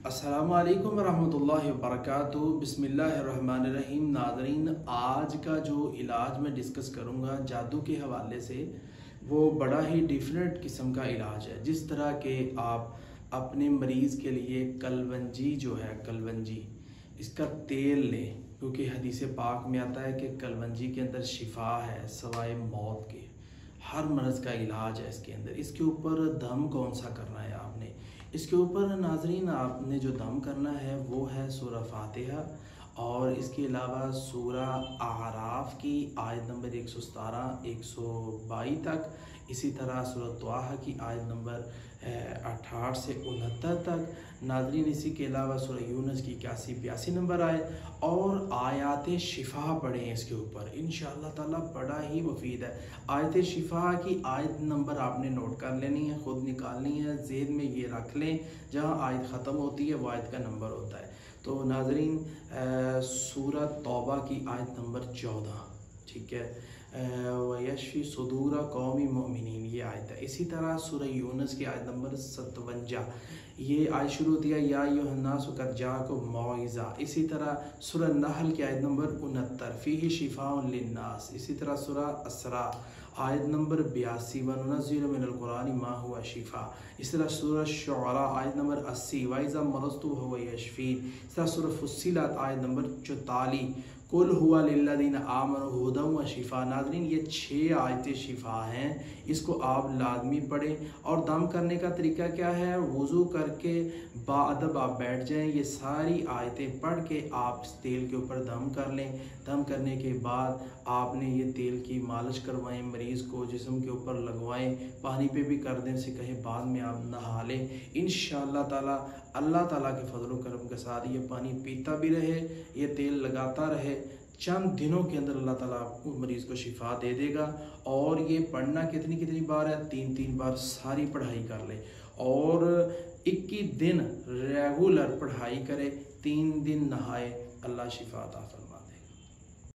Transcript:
अस्सलामुअलैकुम रहमतुल्लाहि व बरकातुहू। बिस्मिल्लाहिर्रहमानिर्रहीम। नाज़रीन, आज का जो इलाज मैं डिस्कस करूँगा जादू के हवाले से, वो बड़ा ही डिफरेंट किस्म का इलाज है। जिस तरह के आप अपने मरीज़ के लिए कलवंजी जो है, कलवंजी इसका तेल लें, क्योंकि हदीस पाक में आता है कि कलवंजी के अंदर शिफा है सवाए मौत के। हर मर्ज़ का इलाज है इसके अंदर। इसके ऊपर दम कौन सा करना है आपने, इसके ऊपर नाजरीन आपने जो दम करना है वो है सूरह फातिहा, और इसके अलावा सूरह आराफ की आयत नंबर 117 122 तक, इसी तरह सूरह त्वाहा की आयत नंबर 68 से 69 तक। नाजरीन, इसी के अलावा सूरह यूनुस की 81-82 नंबर आए और आयात शिफा पढ़ें इसके ऊपर। इंशाअल्लाह ताला बड़ा ही मुफीद है। आयत शिफा की आयत नंबर आपने नोट कर लेनी है, ख़ुद निकालनी है, जेहन में ये रख लें, जहाँ आयत ख़त्म होती है वो आयत का नंबर होता है। तो नाजरीन, सूरह तौबा की आयत नंबर 14, ठीक है, वयशफी सुदूरा कौमी मोमिनीन, ये आयत है। इसी तरह सूरह यूनुस की आयत नंबर 57, ये आयत शुरू होती है या अय्युहन्नास क़द जाअकुम मौइज़ा। इसी तरह सूरह नहल की आयत नंबर 69, फ़ीही शिफ़ाउन लिन्नास। इसी तरह सूरह असरा आयत नंबर 82, वनुनज़्ज़िलु मिनल कुरानि मा हुवा शिफ़ा। इस तरह सूरह शुअरा आयत नंबर 80, वइज़ा मरज़्तु हुवा यशफ़ीन। इस तरह सूरह फुस्सिलत आयत नंबर 44, कुल हुआ लिल्लज़ीना आमनु हुदन व शिफ़ा। नाज़रीन, ये 6 आयतें शिफ़ा हैं, इसको आप लाजमी पढ़ें। और दम करने का तरीका क्या है, वज़ू करके बाअदब आप बैठ जाएं, ये सारी आयतें पढ़ के आप इस तेल के ऊपर दम कर लें। दम करने के बाद आपने ये तेल की मालिश करवाएं, मरीज़ को जिस्म के ऊपर लगवाएं, पानी पे भी कर दें से कहीं बाद में आप नहा लें। इंशाअल्लाह ताला अल्लाह ताला के फजल करम के साथ ये पानी पीता भी रहे, ये तेल लगाता रहे, चंद दिनों के अंदर अल्लाह ताला आपको मरीज़ को शिफा दे देगा। और ये पढ़ना कितनी कितनी बार है, 3-3 बार सारी पढ़ाई कर ले और 21 दिन रेगुलर पढ़ाई करे, 3 दिन नहाए। अल्लाह शिफा अता फरमाए।